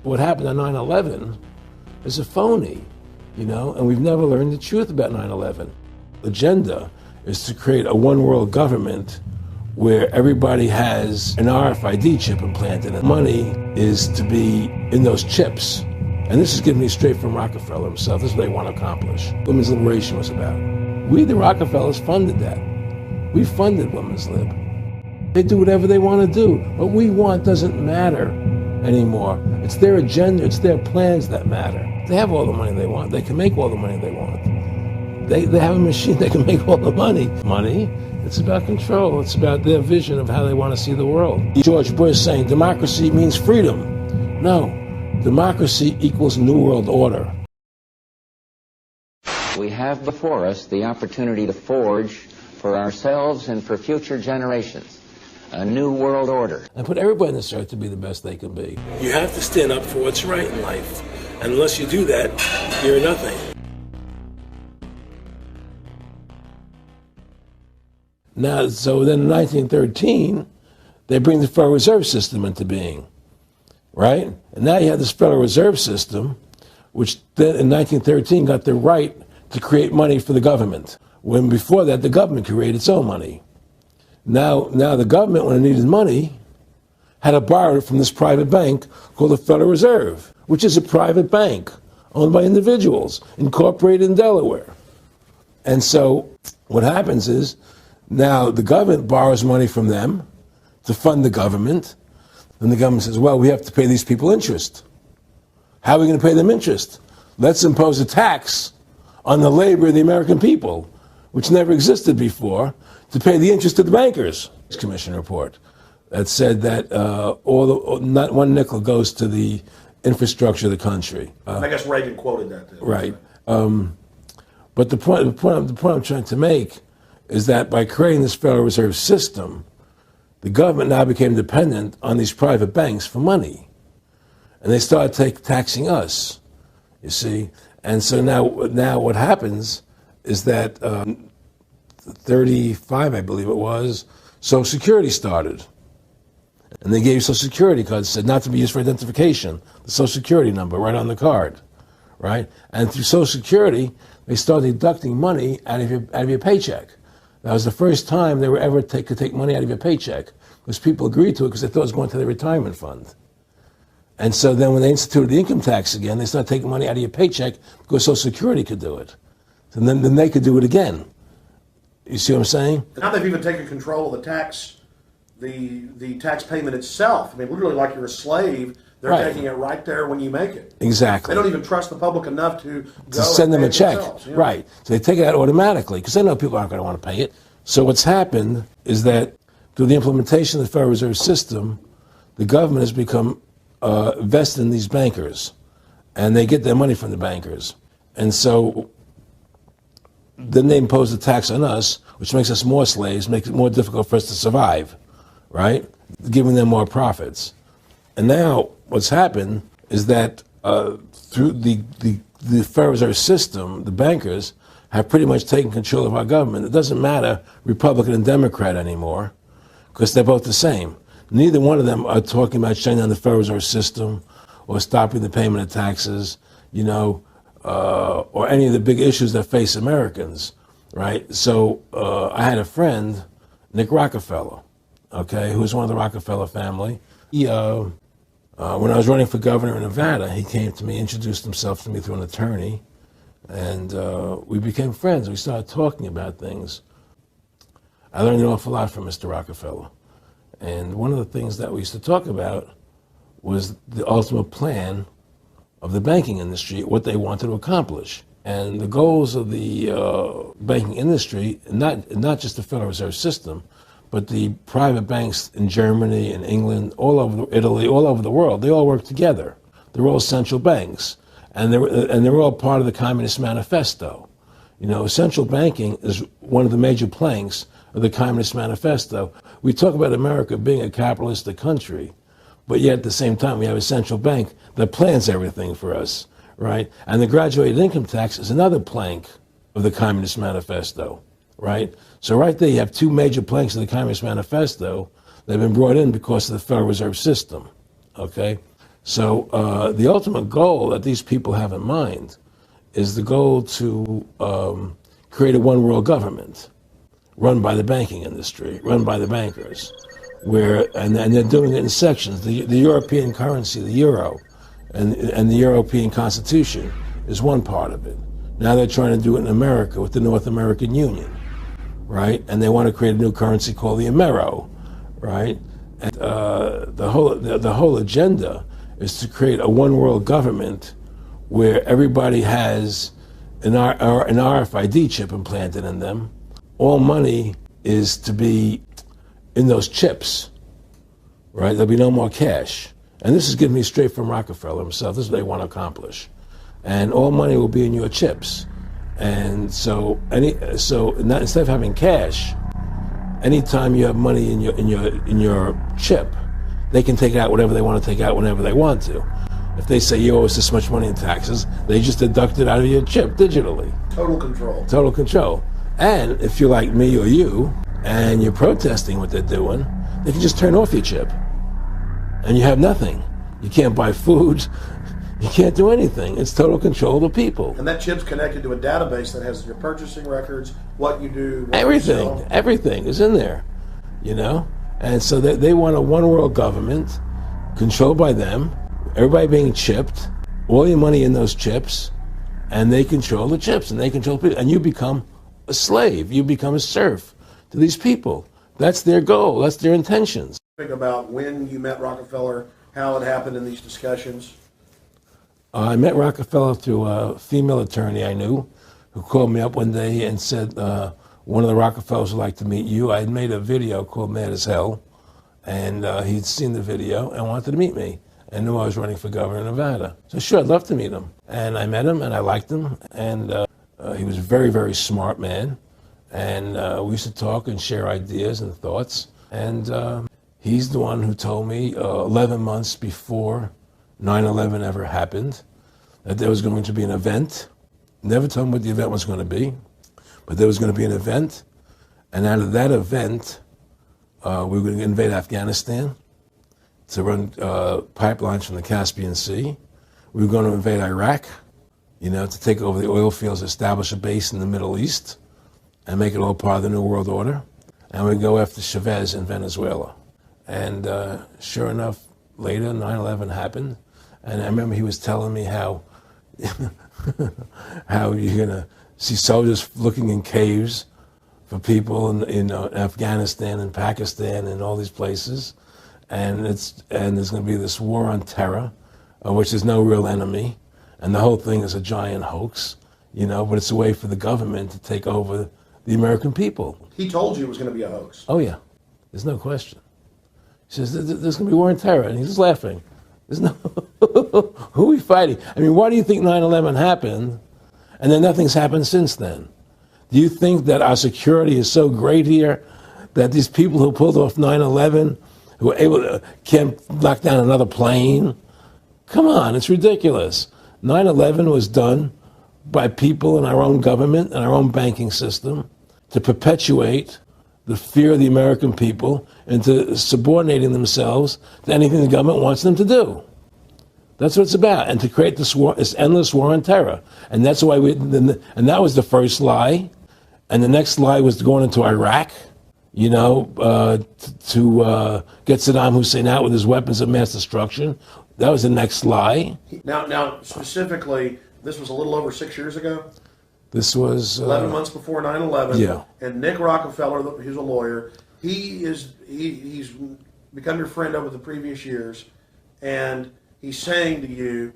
What happened on 9/11 is a phony, and we've never learned the truth about 9/11. The agenda is to create a one-world government where everybody has an RFID chip implanted, and money is to be in those chips. And this is given me straight from Rockefeller himself. This is what they want to accomplish. Women's liberation was about. We, the Rockefellers, funded that. We funded women's lib. They do whatever they want to do. What we want doesn't matter anymore. It's their agenda, it's their plans that matter. They have all the money they want. They can make all the money they want. They have a machine that can make all the money. Money, it's about control. It's about their vision of how they want to see the world. George Bush saying democracy means freedom. No, democracy equals New World Order. We have before us the opportunity to forge for ourselves and for future generations a new world order. And put everybody on this earth to be the best they can be. You have to stand up for what's right in life. And unless you do that, you're nothing. Now, so then in 1913, they bring the Federal Reserve System into being, right? And now you have this Federal Reserve System, which then in 1913 got the right to create money for the government. When before that, the government created its own money. Now the government, when it needed money, had to borrow it from this private bank called the Federal Reserve, which is a private bank owned by individuals, incorporated in Delaware. And so what happens is, now the government borrows money from them to fund the government, and the government says, well, we have to pay these people interest. How are we going to pay them interest? Let's impose a tax on the labor of the American people, which never existed before, to pay the interest of the bankers. Commission report that said that not one nickel goes to the infrastructure of the country. I guess Reagan quoted that. Right. But the point I'm trying to make is that by creating this Federal Reserve System, the government now became dependent on these private banks for money. And they started taxing us, you see. And so now what happens is that 35, I believe it was, Social Security started. And they gave Social Security cards, said not to be used for identification, the Social Security number right on the card, right? And through Social Security, they started deducting money out of your paycheck. That was the first time they were ever could take money out of your paycheck, because people agreed to it because they thought it was going to their retirement fund. And so then when they instituted the income tax again, they started taking money out of your paycheck because Social Security could do it. And then they could do it again. You see what I'm saying? Now they've even taken control of the tax payment itself. I mean, literally like you're a slave. They're taking it right there when you make it. Exactly. They don't even trust the public enough to send them a check. Yeah. Right. So they take it out automatically because they know people aren't going to want to pay it. So what's happened is that through the implementation of the Federal Reserve System, the government has become vested in these bankers, and they get their money from the bankers. And so then they impose a tax on us, which makes us more slaves, makes it more difficult for us to survive, right? Giving them more profits. And now what's happened is that through the Federal Reserve System, the bankers have pretty much taken control of our government. It doesn't matter Republican and Democrat anymore, because they're both the same. Neither one of them are talking about shutting down the Federal Reserve System or stopping the payment of taxes, or any of the big issues that face Americans, right? So I had a friend, Nick Rockefeller, okay, who was one of the Rockefeller family. He, when I was running for governor in Nevada, he came to me, introduced himself to me through an attorney, and we became friends. We started talking about things. I learned an awful lot from Mr. Rockefeller. And one of the things that we used to talk about was the ultimate plan of the banking industry, what they wanted to accomplish. And the goals of the banking industry, not just the Federal Reserve System, but the private banks in Germany and England, all over Italy, all over the world, they all work together. They're all central banks. And they're all part of the Communist Manifesto. Central banking is one of the major planks of the Communist Manifesto. We talk about America being a capitalistic country, but yet at the same time we have a central bank that plans everything for us, right? And the graduated income tax is another plank of the Communist Manifesto, right? So right there you have two major planks of the Communist Manifesto that have been brought in because of the Federal Reserve System, okay? So the ultimate goal that these people have in mind is the goal to create a one world government run by the banking industry, run by the bankers, and they're doing it in sections. The European currency, the euro, and the European Constitution is one part of it. Now they're trying to do it in America with the North American Union, right? And they want to create a new currency called the Amero, right? And the whole agenda is to create a one world government where everybody has an RFID chip implanted in them. All money is to be in those chips, right? There'll be no more cash. And this is given me straight from Rockefeller himself. This is what they want to accomplish. And all money will be in your chips. And so instead of having cash, anytime you have money in your chip, they can take out whatever they want to take out whenever they want to. If they say you owe us this much money in taxes, they just deduct it out of your chip digitally. Total control. Total control. And if you're like me or you, and you're protesting what they're doing, they can just turn off your chip. And you have nothing. You can't buy food. You can't do anything. It's total control of the people. And that chip's connected to a database that has your purchasing records, what you do, what everything. you sell. Everything is in there, you know? And so they want a one world government controlled by them, everybody being chipped, all your money in those chips, and they control the chips and they control people. And you become a slave. You become a serf to these people. That's their goal. That's their intentions. Think about when you met Rockefeller, how it happened in these discussions. I met Rockefeller through a female attorney I knew who called me up one day and said, one of the Rockefellers would like to meet you. I had made a video called Mad as Hell, and he'd seen the video and wanted to meet me and knew I was running for governor of Nevada. So sure, I'd love to meet him. And I met him and I liked him, and he was a very, very smart man. And we used to talk and share ideas and thoughts. And he's the one who told me 11 months before 9/11 ever happened that there was going to be an event. Never told me what the event was going to be, but there was going to be an event. And out of that event, we were going to invade Afghanistan to run pipelines from the Caspian Sea. We were going to invade Iraq, you know, to take over the oil fields, establish a base in the Middle East, and make it all part of the New World Order. And we'd go after Chavez in Venezuela. And sure enough, later, 9/11 happened. And I remember he was telling me how you're going to see soldiers looking in caves for people in Afghanistan and Pakistan and all these places. And there's going to be this war on terror, which there's no real enemy. And the whole thing is a giant hoax, you know, but it's a way for the government to take over the American people. He told you it was going to be a hoax. Oh, yeah. There's no question. He says, there's going to be war on terror. And he's just laughing. There's no, who are we fighting? I mean, why do you think 9/11 happened and then nothing's happened since then? Do you think that our security is so great here that these people who pulled off 9/11, who were able to, can't knock down another plane? Come on, it's ridiculous. 9/11 was done by people in our own government and our own banking system to perpetuate the fear of the American people into subordinating themselves to anything the government wants them to do. That's what it's about, and to create this war, this endless war on terror. And that's why and that was the first lie. And the next lie was going into Iraq, you know, to get Saddam Hussein out with his weapons of mass destruction. That was the next lie. Now, specifically, this was a little over 6 years ago. This was 11 months before 9/11. Yeah. And Nick Rockefeller, who's a lawyer, he's become your friend over the previous years, and he's saying to you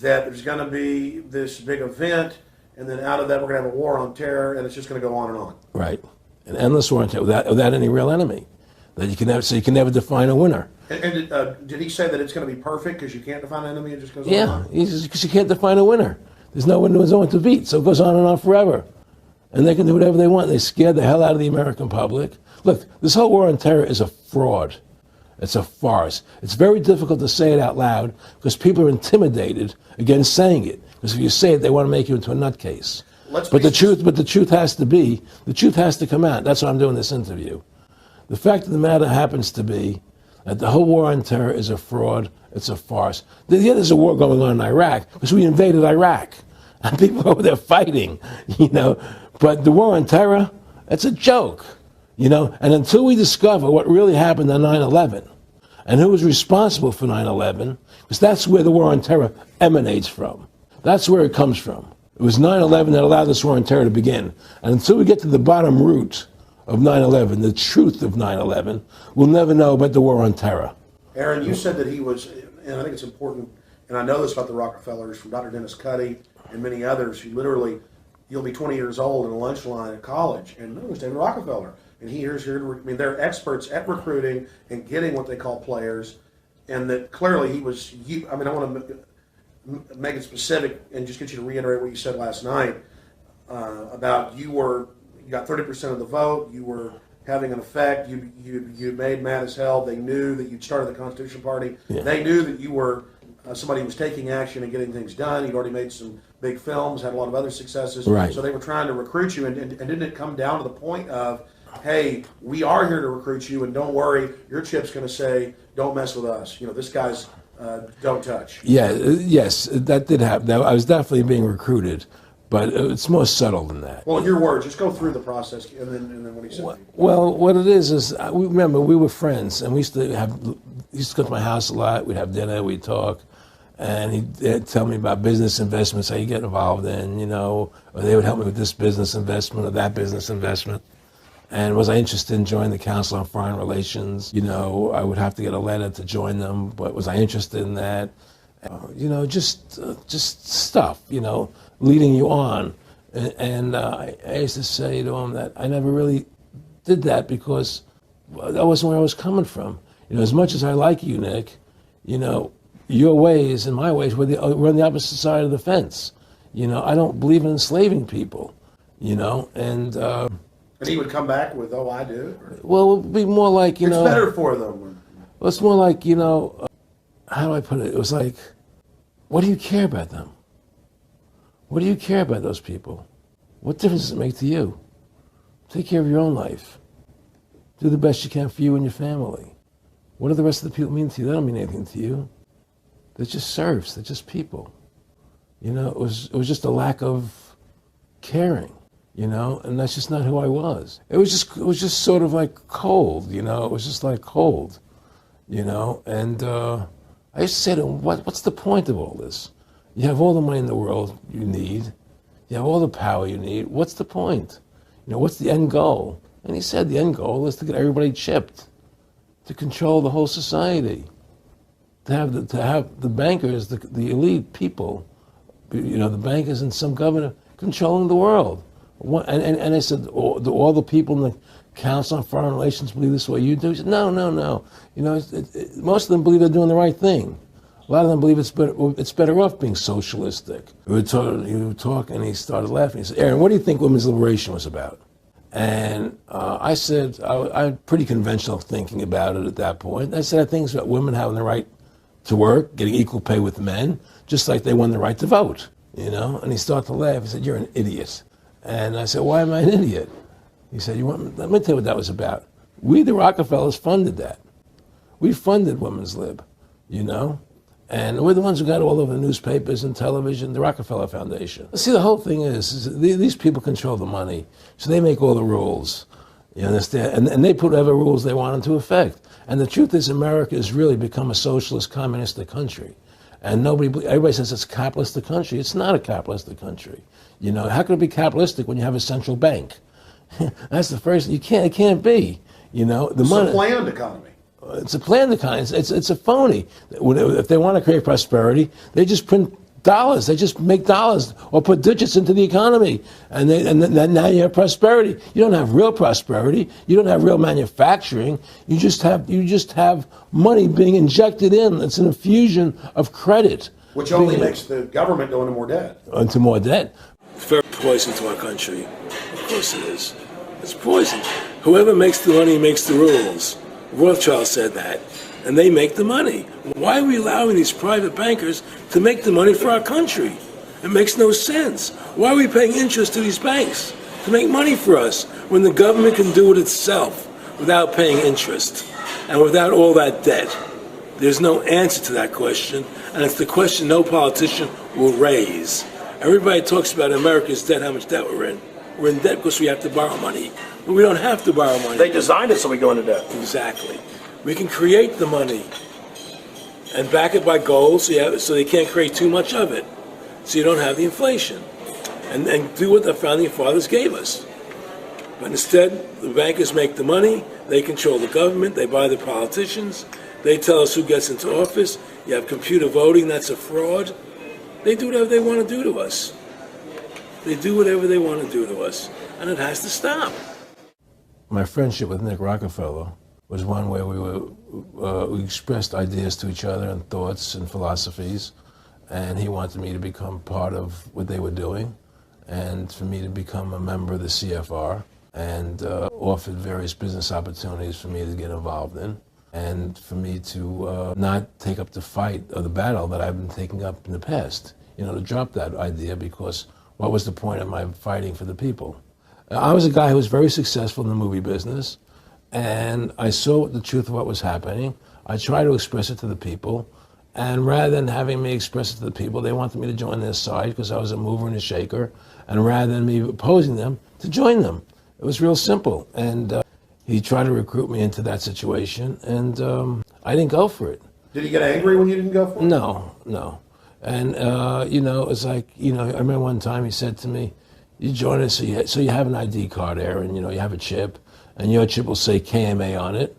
that there's going to be this big event, and then out of that we're going to have a war on terror, and it's just going to go on and on. Right, an endless war on terror without any real enemy. That you can never, so you can never define a winner. And did he say that it's going to be perfect because you can't define an enemy? It just goes on Yeah, and on? because you can't define a winner. There's no one to beat, so it goes on and on forever. And they can do whatever they want. They scare the hell out of the American public. Look, this whole war on terror is a fraud. It's a farce. It's very difficult to say it out loud because people are intimidated against saying it. Because if you say it, they want to make you into a nutcase. But the truth has to come out. That's why I'm doing this interview. The fact of the matter happens to be that the whole war on terror is a fraud, it's a farce. Yeah, there's a war going on in Iraq because we invaded Iraq. And people over there fighting, But the war on terror, it's a joke, And until we discover what really happened on 9/11 and who was responsible for 9/11, because that's where the war on terror emanates from. That's where it comes from. It was 9/11 that allowed this war on terror to begin. And until we get to the bottom root of 9/11, the truth of 9/11, we'll never know about the war on terror. Aaron, you said that he was, and I think it's important, and I know this about the Rockefellers from Dr. Dennis Cuddy and many others who literally, you'll be 20 years old in a lunch line at college, and no, it's David Rockefeller. And they're experts at recruiting and getting what they call players, and that clearly he was, I want to make it specific and just get you to reiterate what you said last night about you got 30% of the vote, you were having an effect, you made mad as hell, they knew that you'd started the Constitution Party, they knew that you were somebody who was taking action and getting things done, you'd already made some big films, had a lot of other successes, right. So they were trying to recruit you, and didn't it come down to the point of, hey, we are here to recruit you, and don't worry, your chip's going to say, don't mess with us, this guy's don't touch. Yeah, yes, that did happen. I was definitely being recruited, but it's more subtle than that. Well, in your words, just go through the process, and then what he said. Well, what it is remember, we were friends, and we used to go to my house a lot. We'd have dinner, we'd talk, and he'd tell me about business investments, how you get involved in, or they would help me with this business investment or that business investment. And was I interested in joining the Council on Foreign Relations? I would have to get a letter to join them, but was I interested in that? Just stuff, leading you on. And I used to say to him that I never really did that because that wasn't where I was coming from. As much as I like you, Nick, your ways and my ways, we're on the opposite side of the fence. I don't believe in enslaving people, And he would come back with, oh, I do? Well, it would be more like, It's better for them. Well, it's more like, how do I put it? It was like, what do you care about them? What do you care about those people? What difference does it make to you? Take care of your own life. Do the best you can for you and your family. What do the rest of the people mean to you? They don't mean anything to you. They're just serfs. They're just people. It was just a lack of caring. And that's just not who I was. It was just sort of like cold, it was just like cold, and I used to say to him, what's the point of all this? You have all the money in the world you need, you have all the power you need, what's the point? What's the end goal? And he said the end goal is to get everybody chipped, to control the whole society, to have the bankers, the elite people, the bankers and some governor controlling the world. And I said, do all the people in the Council on Foreign Relations believe this way you do? He said, no. Most of them believe they're doing the right thing. A lot of them believe it's better off being socialistic. He would talk, and he started laughing. He said, Aaron, what do you think women's liberation was about? And I said, I had pretty conventional thinking about it at that point. I said, I think it's about women having the right to work, getting equal pay with men, just like they won the right to vote, And he started to laugh. He said, you're an idiot. And I said, why am I an idiot? He said, let me tell you what that was about. We, the Rockefellers, funded that. We funded Women's Lib, And we're the ones who got all over the newspapers and television, the Rockefeller Foundation. See, the whole thing is these people control the money, so they make all the rules. You understand? And they put whatever rules they want into effect. And the truth is America has really become a socialist, communistic country. And everybody says it's a capitalistic country. It's not a capitalistic country. How can it be capitalistic when you have a central bank? That's the first. It can't be. It's a planned economy. It's a planned economy. It's a phony. If they want to create prosperity, they just print dollars. They just make dollars or put digits into the economy, and then now you have prosperity. You don't have real prosperity. You don't have real manufacturing. You just have money being injected in. It's an infusion of credit, which only makes the government go into more debt. Into more debt. It's very poison to our country. Of course it is. It's poison. Whoever makes the money makes the rules. Rothschild said that. And they make the money. Why are we allowing these private bankers to make the money for our country? It makes no sense. Why are we paying interest to these banks to make money for us when the government can do it itself without paying interest? And without all that debt, there's no answer to that question, and it's the question no politician will raise. Everybody talks about America's debt, how much debt we're in. We're in debt because we have to borrow money. But we don't have to borrow money. They designed it so we go into debt. Exactly. We can create the money and back it by gold so they can't create too much of it, so you don't have the inflation. And do what the founding fathers gave us. But instead, the bankers make the money, they control the government, they buy the politicians, they tell us who gets into office. You have computer voting, that's a fraud. They do whatever they want to do to us. They do whatever they want to do to us, and it has to stop. My friendship with Nick Rockefeller was one where we expressed ideas to each other and thoughts and philosophies, and he wanted me to become part of what they were doing, and for me to become a member of the CFR, and offered various business opportunities for me to get involved in, and for me to not take up the fight or the battle that I've been taking up in the past, to drop that idea, because what was the point of my fighting for the people? I was a guy who was very successful in the movie business, and I saw the truth of what was happening. I tried to express it to the people, and rather than having me express it to the people, they wanted me to join their side because I was a mover and a shaker, and rather than me opposing them, to join them. It was real simple, and he tried to recruit me into that situation, and I didn't go for it. Did he get angry when you didn't go for it? No. And, it's like, I remember one time he said to me, you join us, so you have an ID card, Aaron, you have a chip, and your chip will say KMA on it.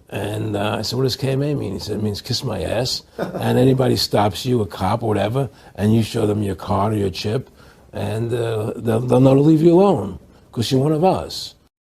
And I said, what does KMA mean? He said, it means kiss my ass. And anybody stops you, a cop or whatever, and you show them your card or your chip, and they'll know to leave you alone, because you're one of us.